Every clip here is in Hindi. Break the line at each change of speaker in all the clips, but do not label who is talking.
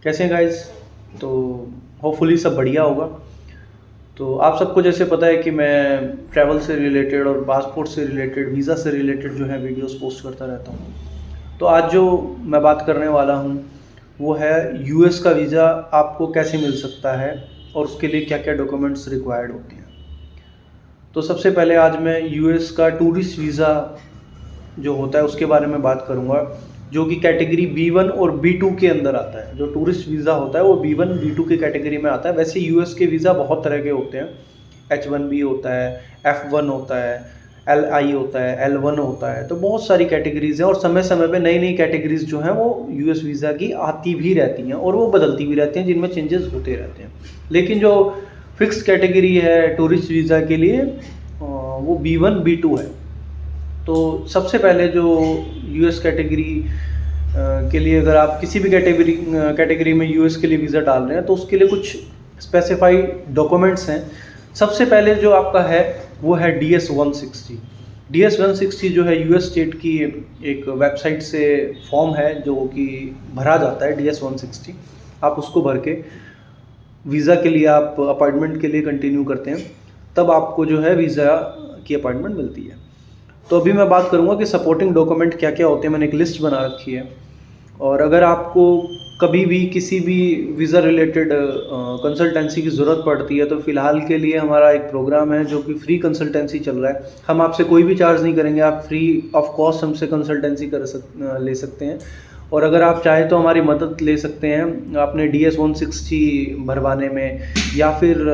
कैसे हैं गाइस। तो होपफुली सब बढ़िया होगा। तो आप सबको जैसे पता है कि मैं ट्रैवल से रिलेटेड और पासपोर्ट से रिलेटेड वीज़ा से रिलेटेड जो है वीडियोस पोस्ट करता रहता हूँ। तो आज जो मैं बात करने वाला हूँ वो है यूएस का वीज़ा आपको कैसे मिल सकता है और उसके लिए क्या क्या डॉक्यूमेंट्स रिक्वायर्ड होते हैं। तो सबसे पहले आज मैं यूएस का टूरिस्ट वीज़ा जो होता है उसके बारे में बात करूंगा, जो कि कैटेगरी B1 और B2 के अंदर आता है। जो टूरिस्ट वीज़ा होता है वो B1 B2 की कैटेगरी में आता है। वैसे यूएस के वीज़ा बहुत तरह के होते हैं। H1B होता है, F1 होता है, LI होता है, L1 होता है। तो बहुत सारी कैटेगरीज हैं और समय समय पे नई नई कैटेगरीज जो हैं वो यूएस वीज़ा की आती भी रहती हैं और वो बदलती भी रहती हैं, जिनमें चेंजेस होते रहते हैं। लेकिन जो फिक्स कैटेगरी है टूरिस्ट वीज़ा के लिए वो B1 B2 है। तो सबसे पहले जो यूएस कैटेगरी के लिए अगर आप किसी भी कैटेगरी में यूएस के लिए वीज़ा डाल रहे हैं तो उसके लिए कुछ स्पेसिफाइड डॉक्यूमेंट्स हैं। सबसे पहले जो आपका है वो है DS-160। DS-160 जो है यूएस स्टेट की एक वेबसाइट से फॉर्म है जो कि भरा जाता है। DS-160 आप उसको भर के वीज़ा के लिए आप अपॉइंटमेंट के लिए कंटिन्यू करते हैं, तब आपको जो है वीज़ा की अपॉइंटमेंट मिलती है। तो अभी मैं बात करूंगा कि सपोर्टिंग डॉक्यूमेंट क्या क्या होते हैं। मैंने एक लिस्ट बना रखी है और अगर आपको कभी भी किसी भी वीज़ा रिलेटेड कंसल्टेंसी की ज़रूरत पड़ती है तो फ़िलहाल के लिए हमारा एक प्रोग्राम है जो कि फ्री कंसल्टेंसी चल रहा है। हम आपसे कोई भी चार्ज नहीं करेंगे, आप फ्री ऑफ कॉस्ट हमसे कंसल्टेंसी ले सकते हैं। और अगर आप चाहें तो हमारी मदद ले सकते हैं अपने DS-160 भरवाने में, या फिर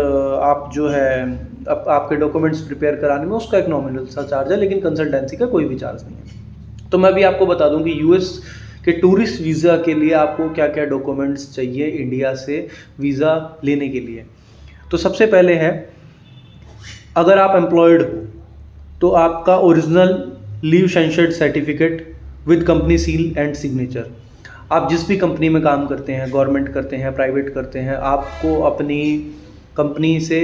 आप जो है आपके डॉक्यूमेंट्स प्रिपेयर कराने में। उसका एक नॉमिनल सा चार्ज है, लेकिन कंसल्टेंसी का कोई भी चार्ज नहीं है। तो मैं भी आपको बता दूं कि यूएस के टूरिस्ट वीज़ा के लिए आपको क्या क्या डॉक्यूमेंट्स चाहिए इंडिया से वीज़ा लेने के लिए। तो सबसे पहले है, अगर आप एम्प्लॉयड हो तो आपका original leave sanctioned certificate with company seal and signature. आप जिस भी कंपनी में काम करते हैं, गवर्नमेंट करते हैं, प्राइवेट करते हैं, आपको अपनी कंपनी से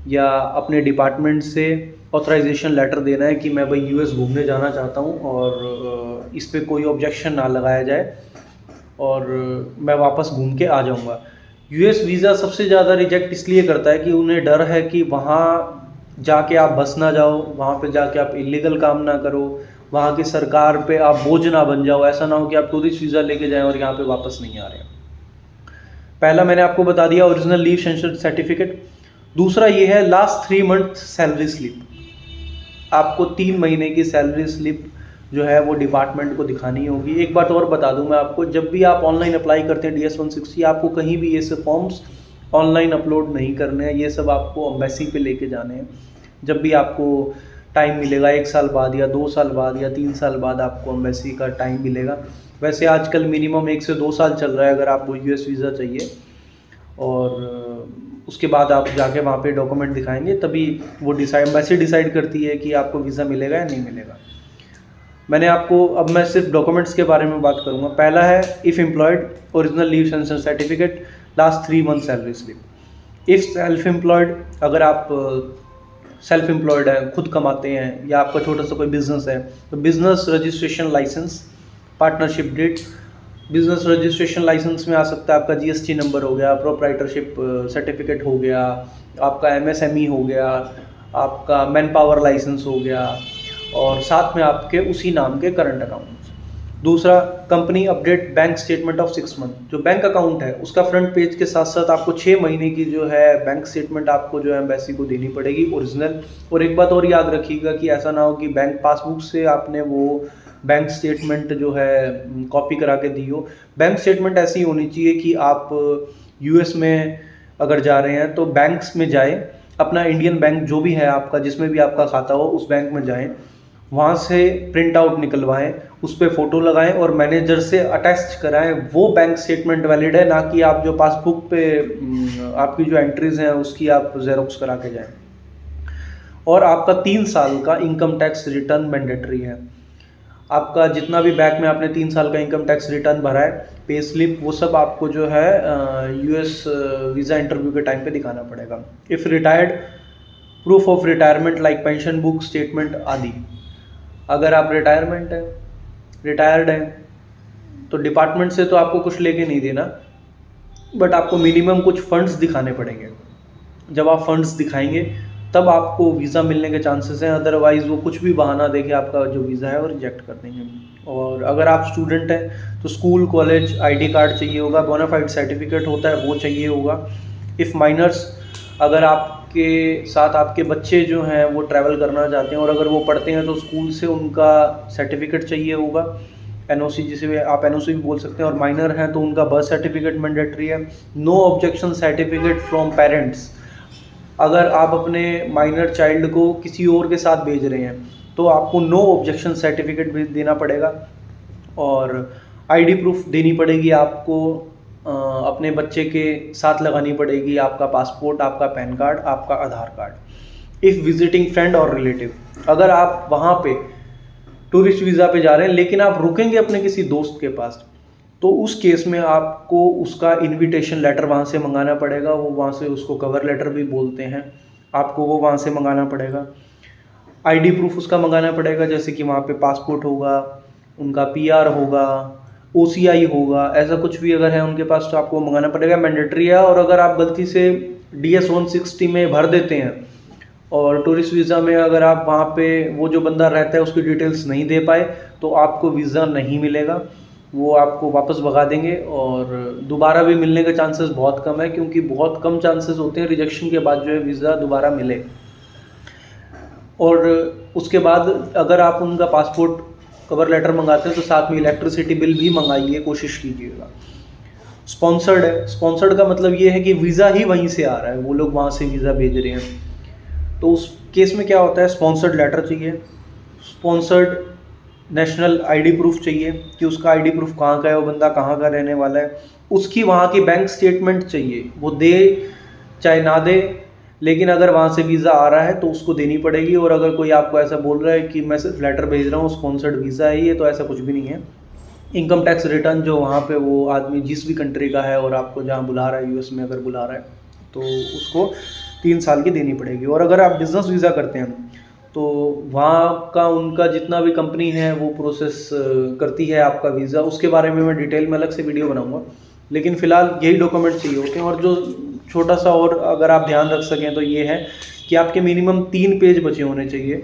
या अपने डिपार्टमेंट से ऑथराइजेशन लेटर देना है कि मैं भाई यूएस घूमने जाना चाहता हूँ और इस पे कोई ऑब्जेक्शन ना लगाया जाए और मैं वापस घूम के आ जाऊँगा। यूएस वीज़ा सबसे ज़्यादा रिजेक्ट इसलिए करता है कि उन्हें डर है कि वहाँ जाके आप बस ना जाओ, वहाँ पे जाके आप इलीगल काम ना करो, वहाँ की सरकार पे आप बोझ ना बन जाओ। ऐसा ना हो कि आप टूरिस्ट वीज़ा लेके जाएं और यहाँ पे वापस नहीं आ रहे हैं। पहला मैंने आपको बता दिया, ओरिजिनल लीव सर्टिफिकेट। दूसरा ये है लास्ट 3 मंथ सैलरी स्लिप। आपको 3 महीने की सैलरी स्लिप जो है वो डिपार्टमेंट को दिखानी होगी। एक बात और बता दूं मैं आपको, जब भी आप ऑनलाइन अप्लाई करते हैं DS-160, आपको कहीं भी ये सब फॉर्म्स ऑनलाइन अपलोड नहीं करने हैं। ये सब आपको एम्बेसी पे लेके जाने हैं। जब भी आपको टाइम मिलेगा, 1 साल बाद या 2 साल बाद या 3 साल बाद आपको एम्बेसी का टाइम मिलेगा। वैसे आजकल मिनिमम 1 से 2 साल चल रहा है अगर आपको यूएस वीज़ा चाहिए, और उसके बाद आप जाके वहाँ पे डॉक्यूमेंट दिखाएंगे तभी वो एम्बेसी डिसाइड करती है कि आपको वीज़ा मिलेगा या नहीं मिलेगा। मैंने आपको, अब मैं सिर्फ डॉक्यूमेंट्स के बारे में बात करूँगा। पहला है if employed, original leave sensor certificate, last 3 month salary slip. If self employed, अगर आप सेल्फ एम्प्लॉयड हैं, खुद कमाते हैं, या आपका छोटा सा कोई बिजनेस है, तो business registration license, partnership deed. Business registration license में आ सकता है आपका जीएसटी नंबर हो गया, प्रोप्राइटरशिप सर्टिफिकेट हो गया, आपका एमएसएमई हो गया, आपका मैन पावर लाइसेंस हो गया, और साथ में आपके उसी नाम के करंट अकाउंट्स। दूसरा, company update bank statement of 6 month. जो बैंक अकाउंट है उसका फ्रंट पेज के साथ साथ आपको 6 महीने की जो है बैंक स्टेटमेंट आपको जो है एम्बेसी को देनी पड़ेगी, ओरिजिनल। और एक बात और याद रखिएगा कि ऐसा ना हो कि बैंक पासबुक से आपने वो बैंक स्टेटमेंट जो है कॉपी करा के दी हो। बैंक स्टेटमेंट ऐसी होनी चाहिए कि आप यूएस में अगर जा रहे हैं तो बैंक्स में जाएं, अपना इंडियन बैंक जो भी है आपका, जिसमें भी आपका खाता हो उस बैंक में जाएं, वहाँ से प्रिंट आउट निकलवाएं, उस पर फ़ोटो लगाएं और मैनेजर से अटैच कराएं। वो बैंक स्टेटमेंट वैलिड है, ना कि आप जो पासबुक पे आपकी जो एंट्रीज हैं उसकी आप जेरोक्स करा के जाएं। और आपका 3 साल का इनकम टैक्स रिटर्न मैंडेटरी है। आपका जितना भी बैक में आपने 3 साल का इनकम टैक्स रिटर्न भरा है, पे स्लिप, वो सब आपको जो है यूएस वीज़ा इंटरव्यू के टाइम पे दिखाना पड़ेगा। If retired, proof of retirement like pension book, statement आदि। अगर आप रिटायर्ड हैं तो डिपार्टमेंट से तो आपको कुछ लेके नहीं देना, बट आपको मिनिमम कुछ फंड्स दिखाने पड़ेंगे। जब आप फंड्स दिखाएंगे तब आपको वीज़ा मिलने के चांसेस हैं, अदरवाइज़ वो कुछ भी बहाना देके आपका जो वीज़ा है वो रिजेक्ट कर देंगे। और अगर आप स्टूडेंट हैं तो स्कूल कॉलेज आईडी कार्ड चाहिए होगा, बोनाफाइड सर्टिफिकेट होता है वो चाहिए होगा। इफ़ माइनर्स, अगर आपके साथ आपके बच्चे जो हैं वो ट्रैवल करना चाहते हैं और अगर वो पढ़ते हैं तो स्कूल से उनका सर्टिफिकेट चाहिए होगा, एनओसी जिसे भी आप एनओसी भी बोल सकते हैं। और माइनर हैं तो उनका बर्थ सर्टिफिकेट मैंडेटरी है। No objection certificate from parents, अगर आप अपने माइनर चाइल्ड को किसी और के साथ भेज रहे हैं तो आपको नो ऑब्जेक्शन सर्टिफिकेट भी देना पड़ेगा। और आईडी प्रूफ देनी पड़ेगी आपको, अपने बच्चे के साथ लगानी पड़ेगी आपका पासपोर्ट, आपका पैन कार्ड, आपका आधार कार्ड। इफ़ विजिटिंग फ्रेंड और रिलेटिव, अगर आप वहाँ पे टूरिस्ट वीज़ा पे जा रहे हैं लेकिन आप रुकेंगे अपने किसी दोस्त के पास, तो उस केस में आपको उसका इनविटेशन लेटर वहाँ से मंगाना पड़ेगा। वो वहाँ से, उसको कवर लेटर भी बोलते हैं, आपको वो वहाँ से मंगाना पड़ेगा। आईडी प्रूफ उसका मंगाना पड़ेगा, जैसे कि वहाँ पे पासपोर्ट होगा, उनका पीआर होगा, ओसीआई होगा, ऐसा कुछ भी अगर है उनके पास तो आपको मंगाना पड़ेगा, मैंडेटरी है। और अगर आप गलती से DS 160 में भर देते हैं और टूरिस्ट वीज़ा में अगर आप वहाँ पे वो जो बंदा रहता है उसकी डिटेल्स नहीं दे पाए तो आपको वीज़ा नहीं मिलेगा, वो आपको वापस भगा देंगे। और दोबारा भी मिलने के चांसेस बहुत कम है, क्योंकि बहुत कम चांसेस होते हैं रिजेक्शन के बाद जो है वीज़ा दोबारा मिले। और उसके बाद अगर आप उनका पासपोर्ट कवर लेटर मंगाते हैं तो साथ में इलेक्ट्रिसिटी बिल भी मंगाइए, कोशिश कीजिएगा। स्पॉन्सर्ड है, स्पॉन्सर्ड का मतलब ये है कि वीज़ा ही वहीं से आ रहा है, वो लोग वहाँ से वीज़ा भेज रहे हैं। तो उस केस में क्या होता है, स्पॉन्सर्ड लेटर चाहिए, स्पॉन्सर्ड नेशनल आईडी प्रूफ चाहिए कि उसका आईडी प्रूफ कहाँ का है, वो बंदा कहाँ का रहने वाला है, उसकी वहाँ की बैंक स्टेटमेंट चाहिए, वो दे चाहे ना दे, लेकिन अगर वहाँ से वीज़ा आ रहा है तो उसको देनी पड़ेगी। और अगर कोई आपको ऐसा बोल रहा है कि मैं सिर्फ लेटर भेज रहा हूँ, स्पॉन्सर्ड वीज़ा है ये, तो ऐसा कुछ भी नहीं है। इनकम टैक्स रिटर्न जो वहाँ पे वो आदमी जिस भी कंट्री का है और आपको जहाँ बुला रहा है, यूएस में अगर बुला रहा है तो उसको 3 साल की देनी पड़ेगी। और अगर आप बिज़नेस वीज़ा करते हैं तो वहाँ का उनका जितना भी कंपनी है वो प्रोसेस करती है आपका वीज़ा, उसके बारे में मैं डिटेल में अलग से वीडियो बनाऊंगा। लेकिन फ़िलहाल यही डॉक्यूमेंट चाहिए होते हैं। और जो छोटा सा और अगर आप ध्यान रख सकें तो ये है कि आपके मिनिमम 3 पेज बचे होने चाहिए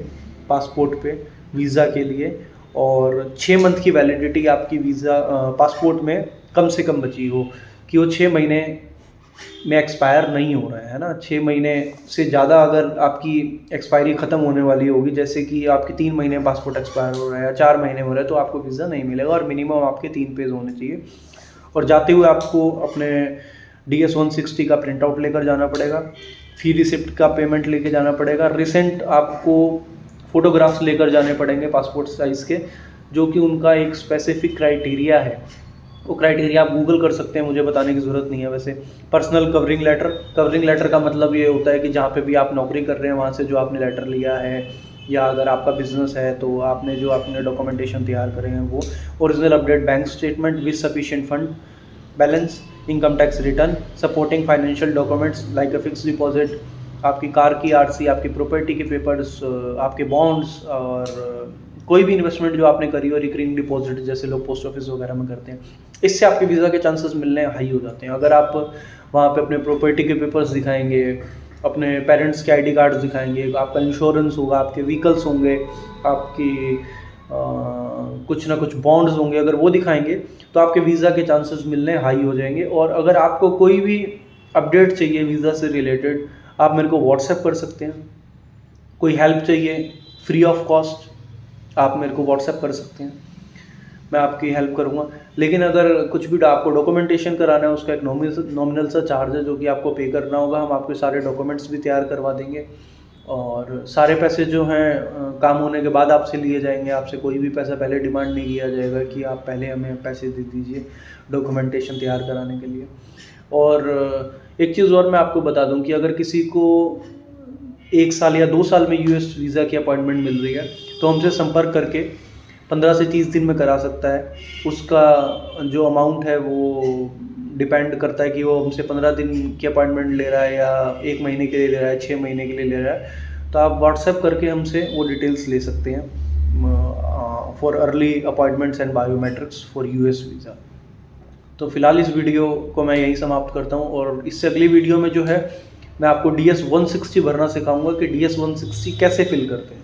पासपोर्ट पे वीज़ा के लिए, और 6 मंथ की वैलिडिटी आपकी वीज़ा पासपोर्ट में कम से कम बची हो, कि वो 6 महीने में एक्सपायर नहीं हो रहा है ना। 6 महीने से ज़्यादा अगर आपकी एक्सपायरी ख़त्म होने वाली होगी, जैसे कि आपके 3 महीने पासपोर्ट एक्सपायर हो रहा है या 4 महीने हो रहा है, तो आपको वीज़ा नहीं मिलेगा। और मिनिमम आपके 3 पेज होने चाहिए। और जाते हुए आपको अपने DS 160 का प्रिंट आउट लेकर जाना पड़ेगा, फी रिसिप्ट का पेमेंट लेके जाना पड़ेगा, रिसेंट आपको फ़ोटोग्राफ्स लेकर जाने पड़ेंगे पासपोर्ट साइज़ के, जो कि उनका एक स्पेसिफिक क्राइटेरिया है। वो क्राइटेरिया आप गूगल कर सकते हैं, मुझे बताने की ज़रूरत नहीं है वैसे। Personal covering letter, covering letter का मतलब ये होता है कि जहाँ पे भी आप नौकरी कर रहे हैं वहाँ से जो आपने लेटर लिया है, या अगर आपका बिजनेस है तो आपने जो अपने डॉक्यूमेंटेशन तैयार करे हैं वो, original update bank statement with sufficient fund balance, income tax return, supporting financial documents like a fix deposit, आपकी कार की आरसी, आपकी प्रॉपर्टी के पेपर्स, आपके बॉन्ड्स, और कोई भी इन्वेस्टमेंट जो आपने करी हो, रिकरिंग डिपॉजिट जैसे लोग पोस्ट ऑफिस वगैरह में करते हैं, इससे आपके वीज़ा के चांसेस मिलने हाई हो जाते हैं। अगर आप वहाँ पे अपने प्रॉपर्टी के पेपर्स दिखाएंगे, अपने पेरेंट्स के आईडी कार्ड्स दिखाएंगे, आपका इंश्योरेंस होगा, आपके व्हीकल्स होंगे, आपकी कुछ ना कुछ बॉन्ड्स होंगे, अगर वो दिखाएंगे तो आपके वीज़ा के चांसेस मिलने हाई हो जाएंगे। और अगर आपको कोई भी अपडेट चाहिए वीज़ा से रिलेटेड, आप मेरे को व्हाट्सएप कर सकते हैं। कोई हेल्प चाहिए फ्री ऑफ कॉस्ट, आप मेरे को व्हाट्सएप कर सकते हैं, मैं आपकी हेल्प करूँगा। लेकिन अगर कुछ भी आपको डॉक्यूमेंटेशन कराना है, उसका एक नॉमिनल सा चार्ज है जो कि आपको पे करना होगा। हम आपके सारे डॉक्यूमेंट्स भी तैयार करवा देंगे, और सारे पैसे जो हैं काम होने के बाद आपसे लिए जाएंगे। आपसे कोई भी पैसा पहले डिमांड नहीं किया जाएगा कि आप पहले हमें पैसे दे दीजिए डॉक्यूमेंटेशन तैयार कराने के लिए। और एक चीज़ और मैं आपको बता दूं कि अगर किसी को 1 साल या 2 साल में US वीज़ा की अपॉइंटमेंट मिल रही है तो हमसे संपर्क करके 15 से 30 दिन में करा सकता है। उसका जो अमाउंट है वो डिपेंड करता है कि वो हमसे 15 दिन की अपॉइंटमेंट ले रहा है या 1 महीने के लिए ले रहा है, 6 महीने के लिए ले रहा है। तो आप व्हाट्सएप करके हमसे वो डिटेल्स ले सकते हैं for early appointments and biometrics for US visa. तो फिलहाल इस वीडियो को मैं यहीं समाप्त करता हूँ, और इससे अगली वीडियो में जो है मैं आपको DS 160 भरना सिखाऊंगा कि DS 160 कैसे फिल करते हैं।